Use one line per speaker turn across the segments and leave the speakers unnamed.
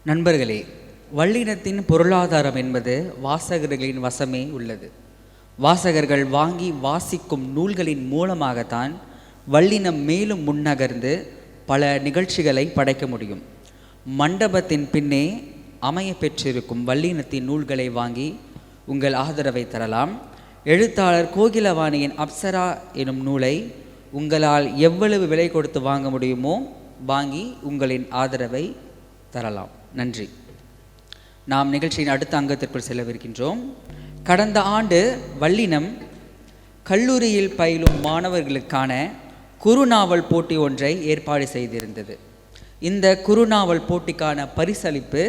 நண்பர்களே, வல்லினத்தின் பொருளாதாரம் என்பது வாசகர்களின் வசமே உள்ளது. வாசகர்கள் வாங்கி வாசிக்கும் நூல்களின் மூலமாகத்தான் வல்லினம் மேலும் முன்னகர்ந்து பல நிகழ்ச்சிகளை படைக்க முடியும். மண்டபத்தின் பின்னே அமைய பெற்றிருக்கும் வல்லினத்தின் நூல்களை வாங்கி உங்கள் ஆதரவை தரலாம். எழுத்தாளர் கோகிலவாணியின் அப்சரா எனும் நூலை உங்களால் எவ்வளவு விலை கொடுத்து வாங்க முடியுமோ வாங்கி உங்களின் ஆதரவை தரலாம். நன்றி. நாம் நிகழ்ச்சியின் அடுத்த அங்கத்திற்குள் செல்லவிருக்கின்றோம். கடந்த ஆண்டு வல்லினம் கல்லூரியில் பயிலும் மாணவர்களுக்கான குறுநாவல் போட்டி ஒன்றை ஏற்பாடு செய்திருந்தது. இந்த குறுநாவல் போட்டிக்கான பரிசளிப்பு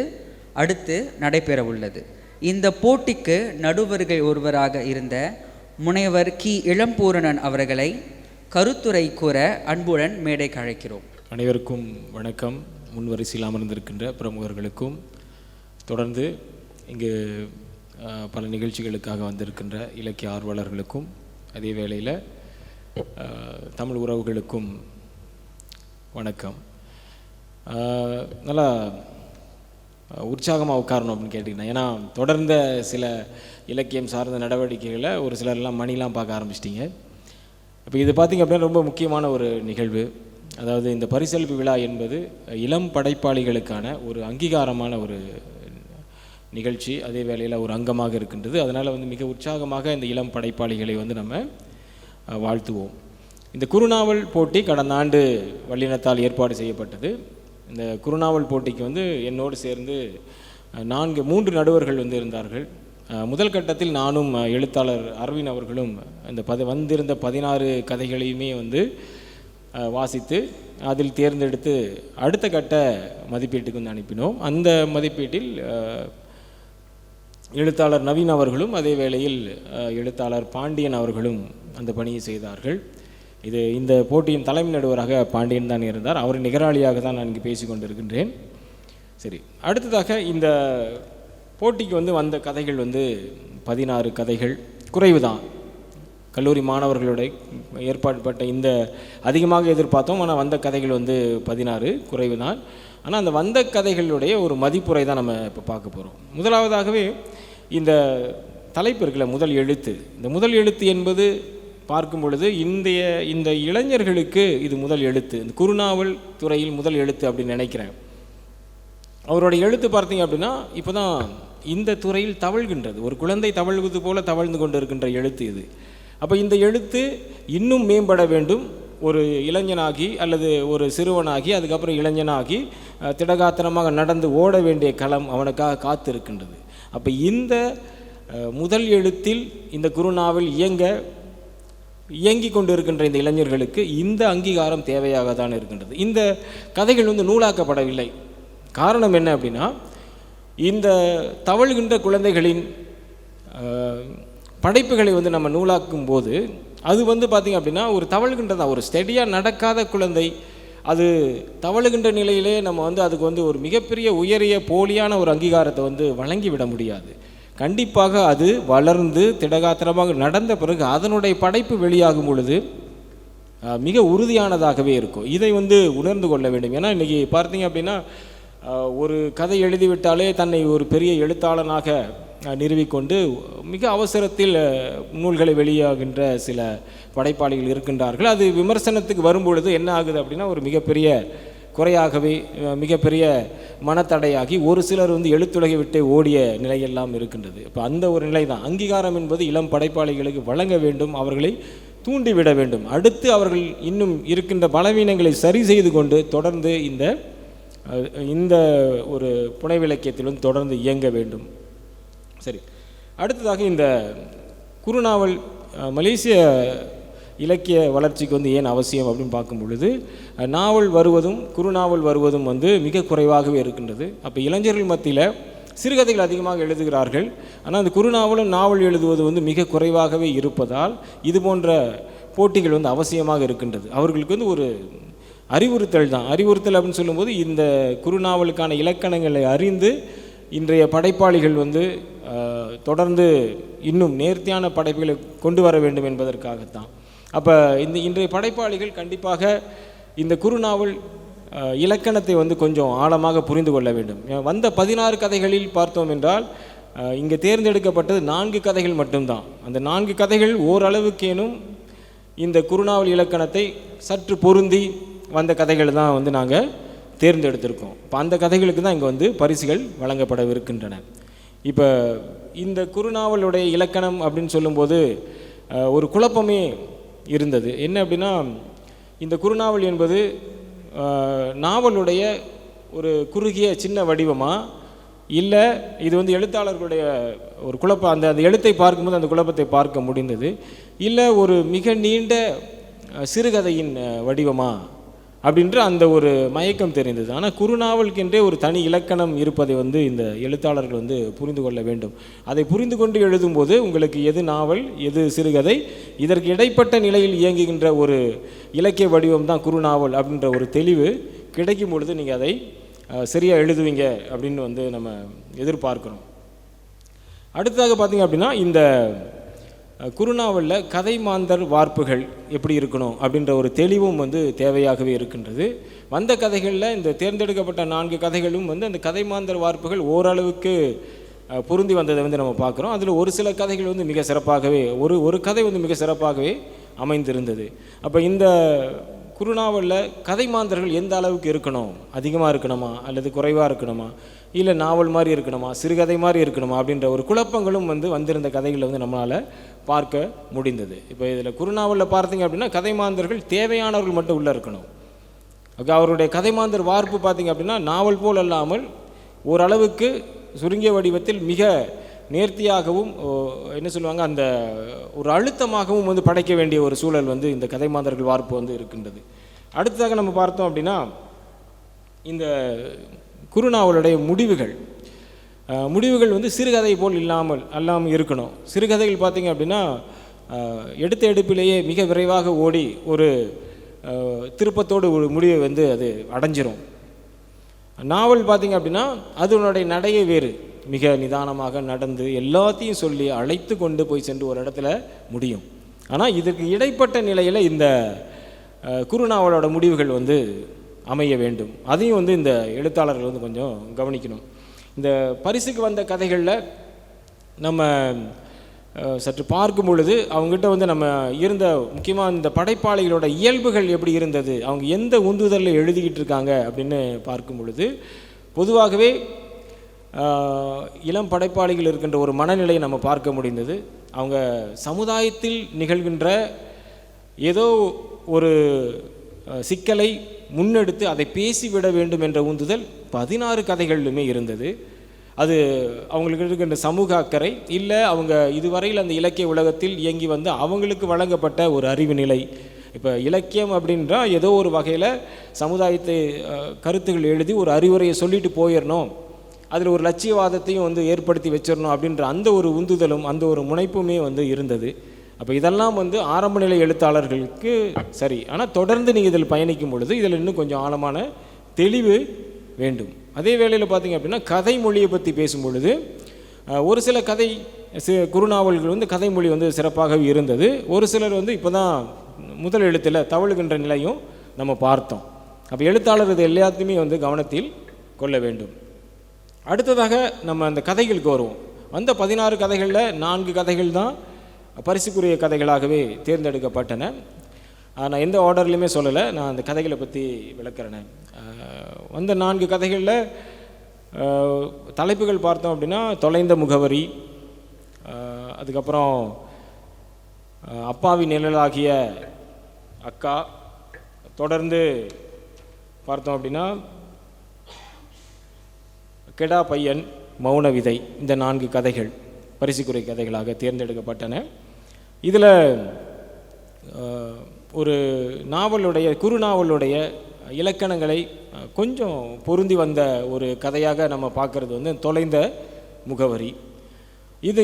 அடுத்து நடைபெற உள்ளது. இந்த போட்டிக்கு நடுவர்கள் ஒருவராக இருந்த முனைவர் கி இளம்பூரணன் அவர்களை கருத்துரை கூற அன்புடன் மேடைக்கு அழைக்கிறோம்.
அனைவருக்கும் வணக்கம். முன்வரிசையில் அமர்ந்திருக்கின்ற பிரமுகர்களுக்கும், தொடர்ந்து இங்கு பல நிகழ்ச்சிகளுக்காக வந்திருக்கின்ற இலக்கிய ஆர்வலர்களுக்கும், அதே வேளையில் தமிழ் உறவுகளுக்கும் வணக்கம். நல்லா உற்சாகமாக உட்காரணும் அப்படின்னு கேட்டிங்கன்னா, ஏன்னா தொடர்ந்த சில இலக்கியம் சார்ந்த நடவடிக்கைகளை ஒரு சிலர்லாம் மணிலாம் பார்க்க ஆரம்பிச்சிட்டிங்க. இப்போ இது பார்த்திங்க அப்படின்னா ரொம்ப முக்கியமான ஒரு நிகழ்வு. அதாவது இந்த பரிசளிப்பு விழா என்பது இளம் படைப்பாளிகளுக்கான ஒரு அங்கீகாரமான ஒரு நிகழ்ச்சி, அதே வேளையில் ஒரு அங்கமாக இருக்கின்றது. அதனால் மிக உற்சாகமாக இந்த இளம் படைப்பாளிகளை நம்ம வாழ்த்துவோம். இந்த குறுநாவல் போட்டி கடந்த ஆண்டு வல்லினத்தால் ஏற்பாடு செய்யப்பட்டது. இந்த குறுநாவல் போட்டிக்கு என்னோடு சேர்ந்து 3 நடுவர்கள் இருந்தார்கள். முதல் கட்டத்தில் நானும் எழுத்தாளர் அரவிந்த் அவர்களும் இந்த வந்திருந்த 16 கதைகளையுமே வாசித்து அதில் தேர்ந்தெடுத்து அடுத்த கட்ட மதிப்பீட்டுக்கு அனுப்பினோம். அந்த மதிப்பீட்டில் எழுத்தாளர் நவீன் அவர்களும் அதே வேளையில் எழுத்தாளர் பாண்டியன் அவர்களும் அந்த பணியை செய்தார்கள். இந்த போட்டியின் தலைமை நடுவராக பாண்டியன் தான் இருந்தார். அவர் நிகராளியாக தான் நான் இங்கு பேசி கொண்டிருக்கின்றேன். சரி, அடுத்ததாக இந்த போட்டிக்கு வந்த கதைகள் 16 கதைகள். குறைவு தான், கல்லூரி மாணவர்களுடைய ஏற்பாடுபட்ட இந்த அதிகமாக எதிர்பார்த்தோம். ஆனால் வந்த கதைகள் 16 குறைவு தான். ஆனால் அந்த வந்த கதைகளுடைய ஒரு மதிப்புரை தான் நம்ம இப்போ பார்க்க போகிறோம். முதலாவதாகவே இந்த தலைப்பு இருக்குல்ல, முதல் எழுத்து. இந்த முதல் எழுத்து என்பது பார்க்கும் பொழுது இந்த இளைஞர்களுக்கு இது முதல் எழுத்து. இந்த குறுநாவல் துறையில் முதல் எழுத்து அப்படின்னு நினைக்கிறேன். அவருடைய எழுத்து பார்த்தீங்க அப்படின்னா இப்போ தான் இந்த துறையில் தவழ்கின்றது. ஒரு குழந்தை தவழ்வது போல தவழ்ந்து கொண்டு இருக்கின்ற எழுத்து இது. அப்போ இந்த எழுத்து இன்னும் மேம்பட வேண்டும். ஒரு இளைஞனாகி அல்லது ஒரு சிறுவனாகி அதுக்கப்புறம் இளைஞனாகி திடகாத்திரமாக நடந்து ஓட வேண்டிய களம் அவனுக்காக காத்து இருக்கின்றது. அப்போ இந்த முதல் எழுத்தில் இந்த குறுநாவல் இயங்கி கொண்டு இருக்கின்ற இந்த இளைஞர்களுக்கு இந்த அங்கீகாரம் தேவையாக தான் இருக்கின்றது. இந்த கதைகள் நூலாக்கப்படவில்லை. காரணம் என்ன அப்படின்னா, இந்த தவழ்கின்ற குழந்தைகளின் படைப்புகளை நம்ம நூலாக்கும் போது அது பார்த்திங்க அப்படின்னா ஒரு தவழ்கின்றதா, ஒரு ஸ்டெடியாக நடக்காத குழந்தை அது தவழுகின்ற நிலையிலே நம்ம அதுக்கு ஒரு மிகப்பெரிய உயரிய போலியான ஒரு அங்கீகாரத்தை வழங்கிவிட முடியாது. கண்டிப்பாக அது வளர்ந்து திடகாத்திரமாக நடந்த பிறகு அதனுடைய படைப்பு வெளியாகும் பொழுது மிக உறுதியானதாகவே இருக்கும். இதை உணர்ந்து கொள்ள வேண்டும். ஏன்னா இன்றைக்கி பார்த்தீங்க அப்படின்னா ஒரு கதை எழுதிவிட்டாலே தன்னை ஒரு பெரிய எழுத்தாளனாக நிறுவிக்கொண்டு மிக அவசரத்தில் நூல்களை வெளியாகின்ற சில படைப்பாளிகள் இருக்கின்றார்கள். அது விமர்சனத்துக்கு வரும்பொழுது என்ன ஆகுது அப்படின்னா ஒரு மிகப்பெரிய குறையாகவே, மிகப்பெரிய மனத்தடையாகி ஒரு சிலர் எழுத்துலகை விட்டு ஓடிய நிலையெல்லாம் இருக்கின்றது. இப்போ அந்த ஒரு நிலை தான். அங்கீகாரம் என்பது இளம் படைப்பாளிகளுக்கு வழங்க வேண்டும், அவர்களை தூண்டிவிட வேண்டும். அடுத்து அவர்கள் இன்னும் இருக்கின்ற பலவீனங்களை சரி செய்து கொண்டு தொடர்ந்து இந்த ஒரு புனைவிலக்கியத்திலும் தொடர்ந்து இயங்க வேண்டும். சரி, அடுத்ததாக இந்த குறுநாவல் மலேசிய இலக்கிய வளர்ச்சிக்கு ஏன் அவசியம் அப்படின்னு பார்க்கும் பொழுது, நாவல் வருவதும் குறுநாவல் வருவதும் மிக குறைவாகவே இருக்கின்றது. அப்போ இளைஞர்கள் மத்தியில் சிறுகதைகள் அதிகமாக எழுதுகிறார்கள். ஆனால் அந்த குறுநாவலும் நாவல் எழுதுவது மிக குறைவாகவே இருப்பதால் இது போன்ற போட்டிகள் அவசியமாக இருக்கின்றது. அவர்களுக்கு ஒரு அறிவுறுத்தல் தான். அறிவுறுத்தல் அப்படின்னு சொல்லும்போது இந்த குறுநாவலுக்கான இலக்கணங்களை அறிந்து இன்றைய படைப்பாளிகள் தொடர்ந்து இன்னும் நேர்த்தியான படைப்புகளை கொண்டு வர வேண்டும் என்பதற்காகத்தான். அப்போ இன்றைய படைப்பாளிகள் கண்டிப்பாக இந்த குறுநாவல் இலக்கணத்தை வந்து கொஞ்சம் ஆழமாக புரிந்து கொள்ள வேண்டும். வந்த 16 கதைகளில் பார்த்தோம் என்றால் இங்கே தேர்ந்தெடுக்கப்பட்டது 4 கதைகள் மட்டும்தான். அந்த 4 கதைகள் ஓரளவுக்கேனும் இந்த குறுநாவல் இலக்கணத்தை சற்று பொருந்தி வந்த கதைகள் தான் வந்து நாங்கள் தேர்ந்தெடுத்திருக்கோம். இப்போ அந்த கதைகளுக்கு தான் இங்கே வந்து பரிசுகள் வழங்கப்படவிருக்கின்றன. இப்போ இந்த குறுநாவலுடைய இலக்கணம் அப்படின்னு சொல்லும்போது ஒரு குழப்பமே இருந்தது. என்ன அப்படின்னா, இந்த குறுநாவல் என்பது நாவலுடைய ஒரு குறுகிய சின்ன வடிவமா, இல்லை இது வந்து எழுத்தாளர்களுடைய ஒரு குழப்பம், அந்த எழுத்தை பார்க்கும்போது அந்த குழப்பத்தை பார்க்க முடிந்தது, இல்லை ஒரு மிக நீண்ட சிறுகதையின் வடிவமா அப்படின்ற அந்த ஒரு மயக்கம் தெரிந்தது. ஆனால் குறுநாவலுக்கென்றே ஒரு தனி இலக்கணம் இருப்பதை வந்து இந்த எழுத்தாளர்கள் வந்து புரிந்து கொள்ள வேண்டும். அதை புரிந்து கொண்டு எழுதும்போது உங்களுக்கு எது நாவல், எது சிறுகதை, இதற்கு இடைப்பட்ட நிலையில் இயங்குகின்ற ஒரு இலக்கிய வடிவம் தான் குறுநாவல் அப்படின்ற ஒரு தெளிவு கிடைக்கும் பொழுது நீங்கள் அதை சரியாக எழுதுவீங்க அப்படின்னு வந்து நம்ம எதிர்பார்க்குறோம். அடுத்ததாக பார்த்தீங்க அப்படின்னா, இந்த குறுநாவலில் கதை மாந்தர் வார்ப்புகள் எப்படி இருக்கணும் அப்படின்ற ஒரு தெளிவும் வந்து தேவையாகவே இருக்கின்றது. வந்த கதைகளில் இந்த தேர்ந்தெடுக்கப்பட்ட 4 கதைகளும் வந்து அந்த கதை மாந்தர் வார்ப்புகள் ஓரளவுக்கு பொருந்தி வந்ததை வந்து நம்ம பார்க்குறோம். அதில் ஒரு சில கதைகள் வந்து மிக சிறப்பாகவே ஒரு கதை வந்து மிக சிறப்பாகவே அமைந்திருந்தது. அப்போ இந்த குறுநாவலில் கதை மாந்தர்கள் எந்த அளவுக்கு இருக்கணும், அதிகமாக இருக்கணுமா அல்லது குறைவாக இருக்கணுமா, இல்லை நாவல் மாதிரி இருக்கணுமா, சிறுகதை மாதிரி இருக்கணுமா அப்படின்ற ஒரு குழப்பங்களும் வந்து வந்திருந்த கதைகளை வந்து நம்மளால் பார்க்க முடிந்தது. இப்போ இதில் குறுநாவலில் பார்த்தீங்க அப்படின்னா கதை மாந்தர்கள் தேவையானவர்கள் மட்டும் உள்ளே இருக்கணும். ஓகே, அவருடைய கதை மாந்தர் வார்ப்பு பார்த்தீங்க அப்படின்னா நாவல் போல் அல்லாமல் ஓரளவுக்கு சுருங்கிய வடிவத்தில் மிக நேர்த்தியாகவும் என்ன சொல்லுவாங்க அந்த ஒரு அழுத்தமாகவும் வந்து படைக்க வேண்டிய ஒரு சூழல் வந்து இந்த கதை மாந்தர்கள் வார்ப்பு வந்து இருக்கின்றது. அடுத்ததாக நம்ம பார்த்தோம் அப்படின்னா, இந்த குறுநாவலுடைய முடிவுகள் வந்து சிறுகதை போல் இல்லாமல் இருக்கணும். சிறுகதைகள் பார்த்திங்க அப்படின்னா எடுத்த எடுப்பிலேயே மிக விரைவாக ஓடி ஒரு திருப்பத்தோடு ஒரு முடிவை வந்து அது அடைஞ்சிரும். நாவல் பார்த்திங்க அப்படின்னா அதனுடைய நடையே வேறு, மிக நிதானமாக நடந்து எல்லாத்தையும் சொல்லி அழைத்து கொண்டு போய் சென்று ஒரு இடத்துல முடியும். ஆனால் இதற்கு இடைப்பட்ட நிலையில் இந்த குறுநாவலோட முடிவுகள் வந்து அமைய வேண்டும். அதையும் வந்து இந்த எழுத்தாளர்கள் வந்து கொஞ்சம் கவனிக்கணும். இந்த பரிசுக்கு வந்த கதைகளில் நம்ம சற்று பார்க்கும் பொழுது அவங்ககிட்ட வந்து நம்ம இருந்த முக்கியமாக இந்த படைப்பாளிகளோட இயல்புகள் எப்படி இருந்தது, அவங்க எந்த உந்துதலில் எழுதிக்கிட்டு இருக்காங்க அப்படின்னு பார்க்கும் பொழுது பொதுவாகவே இளம் படைப்பாளிகள் இருக்கின்ற ஒரு மனநிலையை நம்ம பார்க்க முடிந்தது. அவங்க சமுதாயத்தில் நிகழ்கின்ற ஏதோ ஒரு சிக்கலை முன்னெடுத்து அதை பேசிவிட வேண்டும் என்ற உந்துதல் 16 கதைகளிலுமே இருந்தது. அது அவங்களுக்கு இருக்கின்ற சமூக அக்கறை, இல்லை அவங்க இதுவரையில் அந்த இலக்கிய உலகத்தில் இயங்கி வந்து அவங்களுக்கு வழங்கப்பட்ட ஒரு அறிவு நிலை. இப்போ இலக்கியம் அப்படின்றா ஏதோ ஒரு வகையில் சமுதாயத்தை கருத்துக்கள் எழுதி ஒரு அறிவுரையை சொல்லிட்டு போயிடணும், அதில் ஒரு லட்சியவாதத்தையும் வந்து ஏற்படுத்தி வச்சிடணும் அப்படின்ற அந்த ஒரு உந்துதலும் அந்த ஒரு முனைப்புமே வந்து இருந்தது. அப்போ இதெல்லாம் வந்து ஆரம்ப நிலை எழுத்தாளர்களுக்கு சரி. ஆனால் தொடர்ந்து நீங்கள் இதில் பயணிக்கும் பொழுது இதில் இன்னும் கொஞ்சம் ஆழமான தெளிவு வேண்டும். அதே வேளையில் பார்த்திங்க அப்படின்னா கதை மொழியை பற்றி பேசும் பொழுது ஒரு சில குறுநாவல்கள் வந்து கதை மொழி வந்து சிறப்பாகவே இருந்தது. ஒரு சிலர் வந்து இப்போ தான் முதல் எழுத்தில் தவழுகின்ற நிலையும் நம்ம பார்த்தோம். அப்போ எழுத்தாளர் இது எல்லாத்தையுமே வந்து கவனத்தில் கொள்ள வேண்டும். அடுத்ததாக நம்ம அந்த கதைகளுக்கு வருவோம். வந்த 16 கதைகளில் 4 கதைகள் தான் பரிசுக்குரிய கதைகளாகவே தேர்ந்தெடுக்கப்பட்டன. நான் எந்த ஆர்டர்லையுமே சொல்லலை, நான் அந்த கதைகளை பற்றி விளக்குறேன். வந்த 4 கதைகளில் தலைப்புகள் பார்த்தோம் அப்படின்னா தொலைந்த முகவரி, அதுக்கப்புறம் அப்பாவி நிழலாகிய அக்கா, தொடர்ந்து பார்த்தோம் அப்படின்னா கெடா பையன், மௌன விதை, இந்த 4 கதைகள் பரிசுக்குரிய கதைகளாக தேர்ந்தெடுக்கப்பட்டன. இதில் ஒரு குறுநாவலுடைய இலக்கணங்களை கொஞ்சம் பொருந்தி வந்த ஒரு கதையாக நம்ம பார்க்குறது வந்து தொலைந்த முகவரி.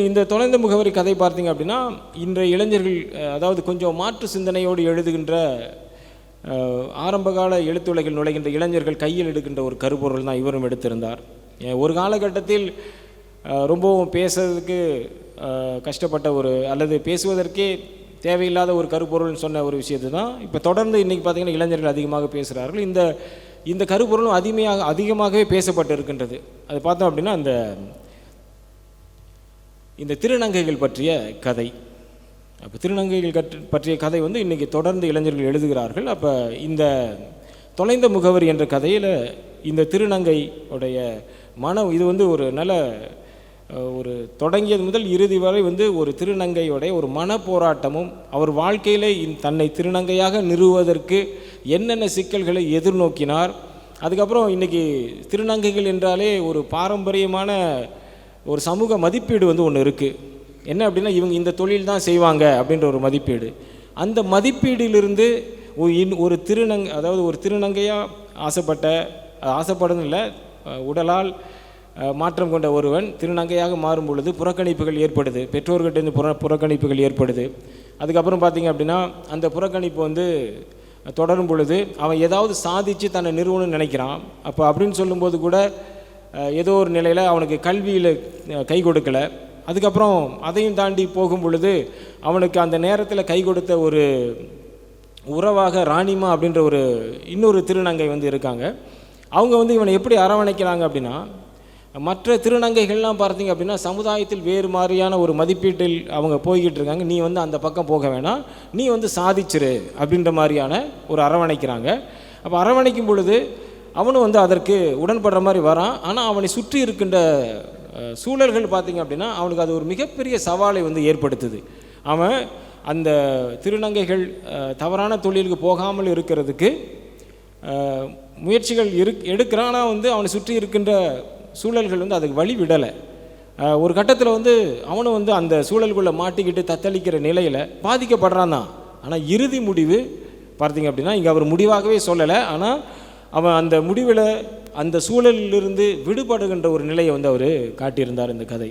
இந்த தொலைந்த முகவரி கதை பார்த்திங்க அப்படின்னா இன்றைய இளைஞர்கள், அதாவது கொஞ்சம் மாற்று சிந்தனையோடு எழுதுகின்ற ஆரம்பகால எழுத்துலகில் நுழைகின்ற இளைஞர்கள் கையில் எடுக்கின்ற ஒரு கருப்பொருள் தான் இவரும் எடுத்திருந்தார். ஒரு காலகட்டத்தில் ரொம்பவும் பேசுறதுக்கு கஷ்டப்பட்ட அல்லது பேசுவதற்கே தேவையில்லாத ஒரு கருப்பொருள்னு சொன்ன ஒரு விஷயத்தை தான் இப்போ தொடர்ந்து இன்றைக்கி பார்த்திங்கன்னா இளைஞர்கள் அதிகமாக பேசுகிறார்கள். இந்த இந்த கருப்பொருளும் அதிகமாகவே பேசப்பட்டு இருக்கின்றது. அது பார்த்தோம் அப்படின்னா இந்த திருநங்கைகள் பற்றிய கதை. அப்போ திருநங்கைகள் பற்றிய கதை வந்து இன்றைக்கி தொடர்ந்து இளைஞர்கள் எழுதுகிறார்கள். அப்போ இந்த தொலைந்த முகவரி என்ற கதையில் இந்த திருநங்கை உடைய மனம் இது வந்து ஒரு நல்ல ஒரு தொடங்கியது முதல் இறுதி வரை வந்து ஒரு திருநங்கையுடைய ஒரு மன போராட்டமும் அவர் வாழ்க்கையில் தன்னை திருநங்கையாக நிறுவுவதற்கு என்னென்ன சிக்கல்களை எதிர்நோக்கினார். அதுக்கப்புறம் இன்றைக்கி திருநங்கைகள் என்றாலே ஒரு பாரம்பரியமான ஒரு சமூக மதிப்பீடு வந்து ஒன்று இருக்குது. என்ன அப்படின்னா இவங்க இந்த தொழில் தான் செய்வாங்க அப்படின்ற ஒரு மதிப்பீடு. அந்த மதிப்பீடிலிருந்து ஒரு அதாவது ஒரு திருநங்கையாக ஆசைப்படணும் இல்லை, உடலால் மாற்றம் கொண்ட ஒருவன் திருநங்கையாக மாறும் பொழுது புறக்கணிப்புகள் ஏற்படுது, பெற்றோர்கிட்டேருந்து புறக்கணிப்புகள் ஏற்படுது. அதுக்கப்புறம் பார்த்திங்க அப்படின்னா அந்த புறக்கணிப்பு வந்து தொடரும் பொழுது அவன் ஏதாவது சாதித்து தன்னை நிறுவனம்னு நினைக்கிறான். அப்போ அப்படின்னு சொல்லும்போது கூட ஏதோ ஒரு நிலையில் அவனுக்கு கல்வியில் கை கொடுக்கலை. அதுக்கப்புறம் அதையும் தாண்டி போகும் பொழுது அவனுக்கு அந்த நேரத்தில் கை கொடுத்த ஒரு உறவாக ராணிமா அப்படின்ற இன்னொரு திருநங்கை வந்து இருக்காங்க. அவங்க வந்து இவனை எப்படி அரவணைக்கிறாங்க அப்படின்னா, மற்ற திருநங்கைகள்லாம் பார்த்தீங்க அப்படின்னா சமுதாயத்தில் வேறு மாதிரியான ஒரு மதிப்பீட்டில் அவங்க போய்கிட்டு இருக்காங்க. நீ வந்து அந்த பக்கம் போக வேணாம், நீ வந்து சாதிச்சிரு அப்படின்ற மாதிரியான ஒரு அரவணைக்கிறாங்க. அப்போ அரவணைக்கும் பொழுது அவனும் வந்து அதற்கு உடன்படுற மாதிரி வரான். ஆனால் அவனை சுற்றி இருக்கின்ற சூழல்கள் பார்த்திங்க அப்படின்னா அவனுக்கு அது ஒரு மிகப்பெரிய சவாலை வந்து ஏற்படுத்துது. அவன் அந்த திருநங்கைகள் தவறான தொழிலுக்கு போகாமல் இருக்கிறதுக்கு முயற்சிகள் எடுக்கிறான். ஆனால் வந்து அவனை சுற்றி இருக்கின்ற சூழல்கள் வந்து அதுக்கு வழி விடலை. ஒரு கட்டத்தில் வந்து அவனும் வந்து அந்த சூழலுக்குள்ளே மாட்டிக்கிட்டு தத்தளிக்கிற நிலையில் பாதிக்கப்படுறான் தான். ஆனால் இறுதி முடிவு பார்த்திங்க அப்படின்னா இங்கே அவர் முடிவாகவே சொல்லலை. ஆனால் அவன் அந்த முடிவில் அந்த சூழலிலிருந்து விடுபடுகின்ற ஒரு நிலையை வந்து அவர் காட்டியிருந்தார் இந்த கதை.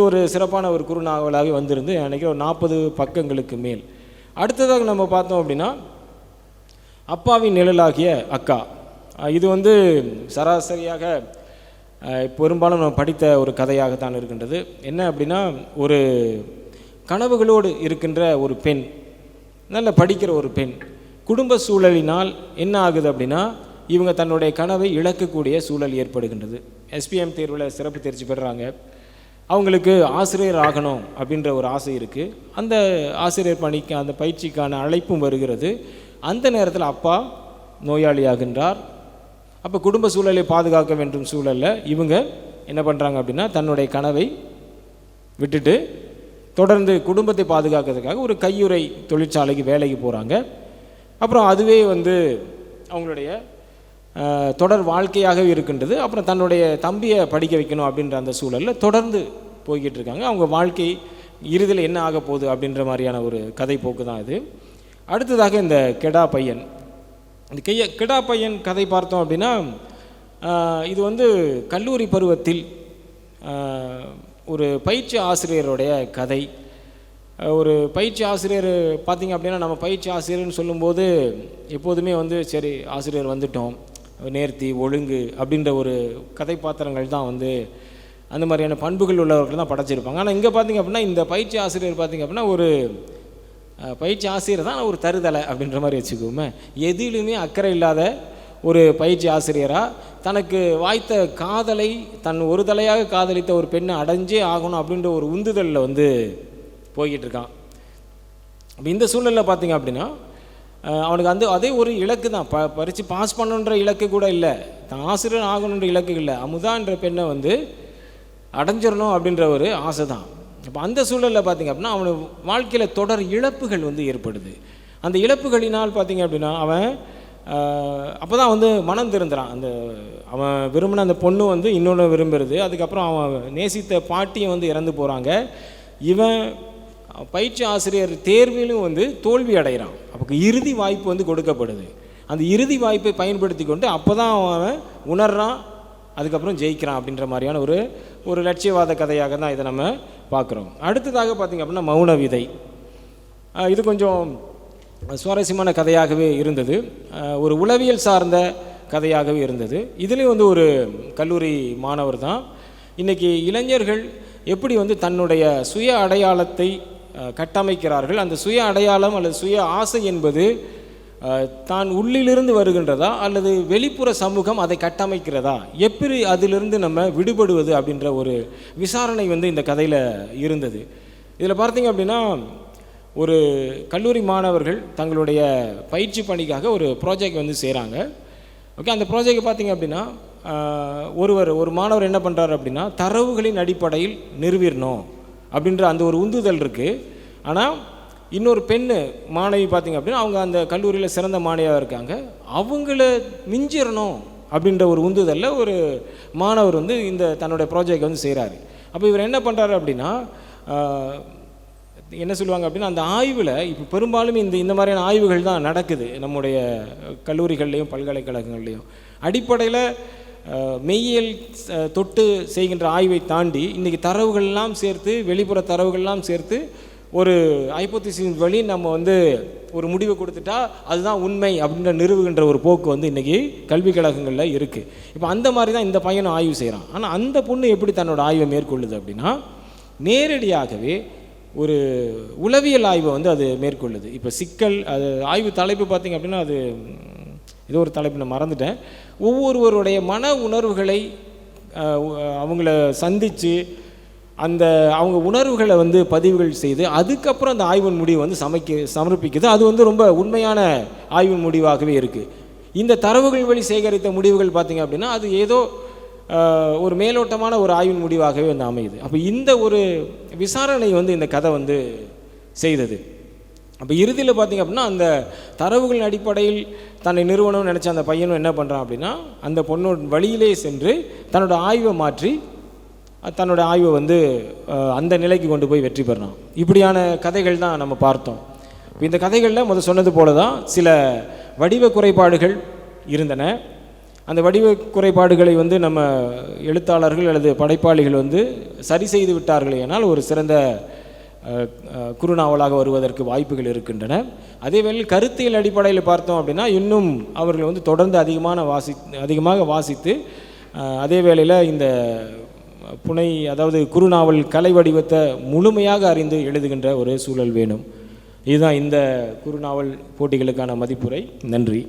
ஒரு சிறப்பான ஒரு குறுநாவலாகவே வந்திருந்து அன்றைக்கி ஒரு 40 பக்கங்களுக்கு மேல். அடுத்ததாக நம்ம பார்த்தோம் அப்படின்னா அப்பாவின் நிழலாகிய அக்கா. இது வந்து சராசரியாக பெரும்பாலும் நம்ம படித்த ஒரு கதையாகத்தான் இருக்கின்றது. என்ன அப்படின்னா ஒரு கனவுகளோடு இருக்கின்ற ஒரு பெண், நல்ல படிக்கிற ஒரு பெண், குடும்ப சூழலினால் என்ன ஆகுது அப்படின்னா இவங்க தன்னுடைய கனவை இழக்கக்கூடிய சூழல் ஏற்படுகின்றது. SPM தேர்வில் சிறப்பு தேர்ச்சி பெறுறாங்க. அவங்களுக்கு ஆசிரியர் ஆகணும் அப்படின்ற ஒரு ஆசை இருக்குது. அந்த ஆசிரியர் பணிக்கு அந்த பயிற்சிக்கான அழைப்பும் வருகிறது. அந்த நேரத்தில் அப்பா நோயாளியாகின்றார். அப்போ குடும்ப சூழலை பாதுகாக்க வேண்டும் சூழலில் இவங்க என்ன பண்ணுறாங்க அப்படின்னா தன்னுடைய கனவை விட்டுட்டு தொடர்ந்து குடும்பத்தை பாதுகாக்கிறதுக்காக ஒரு கையுறை தொழிற்சாலைக்கு வேலைக்கு போகிறாங்க. அப்புறம் அதுவே வந்து அவங்களுடைய தொடர் வாழ்க்கையாகவே இருக்கின்றது. அப்புறம் தன்னுடைய தம்பியை படிக்க வைக்கணும் அப்படின்ற அந்த சூழலில் தொடர்ந்து போய்கிட்டு இருக்காங்க. அவங்க வாழ்க்கை இறுதியில் என்ன ஆக போகுது அப்படின்ற மாதிரியான ஒரு கதை போக்கு தான் இது. அடுத்ததாக இந்த கெடா பையன். இந்த கெடா பையன் கதை பார்த்தோம் அப்படின்னா இது வந்து கல்லூரி பருவத்தில் ஒரு பயிற்சி ஆசிரியருடைய கதை. ஒரு பயிற்சி ஆசிரியர் பார்த்திங்க அப்படின்னா நம்ம பயிற்சி ஆசிரியர்னு சொல்லும்போது எப்போதுமே வந்து சரி ஆசிரியர் வந்துட்டோம், நேர்த்தி ஒழுங்கு அப்படின்ற ஒரு கதை பாத்திரங்கள் தான் வந்து அந்த மாதிரியான பண்புகள் உள்ளவர்கள் தான் படைச்சிருப்பாங்க. ஆனால் இங்கே பார்த்திங்க அப்படின்னா இந்த பயிற்சி ஆசிரியர் பார்த்திங்க அப்படின்னா ஒரு பயிற்சி ஆசிரியர் தான் ஒரு தருதலை அப்படின்ற மாதிரி வச்சுக்கோமே. எதிலுமே அக்கறை இல்லாத ஒரு பயிற்சி ஆசிரியராக தனக்கு வாய்த்த காதலை தன் ஒரு தலையாக காதலித்த ஒரு பெண்ணை அடைஞ்சே ஆகணும் அப்படின்ற ஒரு உந்துதலில் வந்து போய்கிட்டு இருக்கான். அப்போ இந்த சூழலில் பார்த்திங்க அப்படின்னா அவனுக்கு அதே ஒரு இலக்கு தான், பரித்து பாஸ் பண்ணணுன்ற இலக்கு கூட இல்லை, தான் ஆசிரியர் ஆகணுன்ற இலக்கு இல்லை, அமுதான்ற பெண்ணை வந்து அடைஞ்சிடணும் அப்படின்ற ஒரு ஆசை தான். அப்போ அந்த சூழலில் பார்த்திங்க அப்படின்னா அவனுக்கு வாழ்க்கையில் தொடர் இழப்புகள் வந்து ஏற்படுது. அந்த இழப்புகளினால் பார்த்திங்க அப்படின்னா அவன் அப்போ தான் வந்து மனம் திருந்துறான். அவன் விரும்பின அந்த பொண்ணு வந்து இன்னொன்று விரும்புறது. அதுக்கப்புறம் அவன் நேசித்த பாட்டியும் வந்து இறந்து போகிறாங்க. இவன் பயிற்சி ஆசிரியர் தேர்விலும் வந்து தோல்வி அடைகிறான். அப்போ இறுதி வாய்ப்பு வந்து கொடுக்கப்படுது. அந்த இறுதி வாய்ப்பை பயன்படுத்தி கொண்டு அப்போ தான் அவன் உணர்றான், அதுக்கப்புறம் ஜெயிக்கிறான் அப்படின்ற மாதிரியான ஒரு லட்சியவாத கதையாக தான் இதை நம்ம பார்க்குறோம். அடுத்ததாக பார்த்திங்க அப்படின்னா மௌன விதை. இது கொஞ்சம் சுவாரஸ்யமான கதையாகவே இருந்தது. ஒரு உளவியல் சார்ந்த கதையாகவே இருந்தது. இதுலேயும் வந்து ஒரு கல்லூரி மாணவர் தான். இன்றைக்கி இளைஞர்கள் எப்படி வந்து தன்னுடைய சுய அடையாளத்தை கட்டமைக்கிறார்கள், அந்த சுய அடையாளம் அல்லது சுய ஆசை என்பது தான் உள்ளிலிருந்து வருகின்றதா அல்லது வெளிப்புற சமூகம் அதை கட்டமைக்கிறதா, எப்படி அதிலிருந்து நம்ம விடுபடுவது அப்படின்ற ஒரு விசாரணை வந்து இந்த கதையில் இருந்தது. இதில் பார்த்தீங்க அப்படின்னா ஒரு கல்லூரி மாணவர்கள் தங்களுடைய பயிற்சி பணிக்காக ஒரு ப்ராஜெக்ட் வந்து செய்கிறாங்க. ஓகே, அந்த ப்ராஜெக்ட் பார்த்தீங்க அப்படின்னா ஒரு மாணவர் என்ன பண்ணுறாரு அப்படின்னா தரவுகளின் அடிப்படையில் நிறுவிடணும் அப்படின்ற அந்த ஒரு உந்துதல் இருக்குது. ஆனால் இன்னொரு மாணவி பார்த்திங்க அப்படின்னா அவங்க அந்த கல்லூரியில் சிறந்த மாணவியாக இருக்காங்க, அவங்கள மிஞ்சிடணும் அப்படின்ற ஒரு உந்துதலில் ஒரு மாணவர் வந்து இந்த தன்னுடைய ப்ராஜெக்ட் வந்து செய்கிறாரு. அப்போ இவர் என்ன பண்ணுறாரு அப்படின்னா என்ன சொல்லுவாங்க அப்படின்னா அந்த ஆய்வில் இப்போ பெரும்பாலும் இந்த மாதிரியான ஆய்வுகள் தான் நடக்குது நம்முடைய கல்லூரிகள்லேயும் பல்கலைக்கழகங்கள்லேயும். அடிப்படையில் மெய்யியல் தொட்டு செய்கின்ற ஆய்வை தாண்டி இன்றைக்கி தரவுகள்லாம் சேர்த்து வெளிப்புற தரவுகள்லாம் சேர்த்து ஒரு ஹைப்போதீசிஸ் வழி நம்ம வந்து ஒரு முடிவை கொடுத்துட்டா அதுதான் உண்மை அப்படின்ற நிறுவுகின்ற ஒரு போக்கு வந்து இன்றைக்கி கல்விக் கழகங்களில் இருக்குது. இப்போ அந்த மாதிரி தான் இந்த பையனும் ஆய்வு செய்கிறான். ஆனால் அந்த பொண்ணு எப்படி தன்னோட ஆய்வை மேற்கொள்ளுது அப்படின்னா நேரடியாகவே ஒரு உளவியல் ஆய்வை வந்து அது மேற்கொள்ளுது. இப்போ சிக்கல் அது ஆய்வு தலைப்பு பார்த்திங்க அப்படின்னா அது ஏதோ ஒரு தலைப்பு நான் மறந்துட்டேன். ஒவ்வொருவருடைய மன உணர்வுகளை அவங்கள சந்தித்து அந்த அவங்க உணர்வுகளை வந்து பதிவுகள் செய்து அதுக்கப்புறம் அந்த ஆய்வின் முடிவு வந்து சமர்ப்பிக்குது. அது வந்து ரொம்ப உண்மையான ஆய்வின் முடிவாகவே இருக்குது. இந்த தரவுகள் வழி சேகரித்த முடிவுகள் பார்த்திங்க அப்படின்னா அது ஏதோ ஒரு மேலோட்டமான ஒரு ஆய்வின் முடிவாகவே வந்து அமையுது. அப்போ இந்த ஒரு விசாரணை வந்து இந்த கதை வந்து செய்தது. அப்போ இறுதியில் பார்த்திங்க அப்படின்னா அந்த தரவுகளின் அடிப்படையில் தன்னை நிறுவனம்னு நினச்ச அந்த பையனும் என்ன பண்ணுறான் அப்படின்னா அந்த பொண்ணோட வழியிலே சென்று தன்னோட ஆய்வை மாற்றி தன்னோட ஆய்வை வந்து அந்த நிலைக்கு கொண்டு போய் வெற்றி பெறான். இப்படியான கதைகள் தான் நம்ம பார்த்தோம். இந்த கதைகளில் சொன்னது போல தான் சில வடிவ குறைபாடுகள் இருந்தன. அந்த வடிவ குறைபாடுகளை வந்து நம்ம எழுத்தாளர்கள் அல்லது படைப்பாளிகள் வந்து சரி செய்து விட்டார்கள் என்னால் ஒரு சிறந்த குறுநாவலாக வருவதற்கு வாய்ப்புகள் இருக்கின்றன. அதே வேளையில் கருத்தியல் அடிப்படையில் பார்த்தோம் அப்படின்னா இன்னும் அவர்கள் வந்து தொடர்ந்து அதிகமாக வாசித்து அதே வேளையில் இந்த புனை அதாவது குறுநாவல் கலை வடிவத்தை முழுமையாக அறிந்து எழுதுகின்ற ஒரு சூழல் வேணும். இதுதான் இந்த குறுநாவல் போட்டிகளுக்கான மதிப்புரை. நன்றி.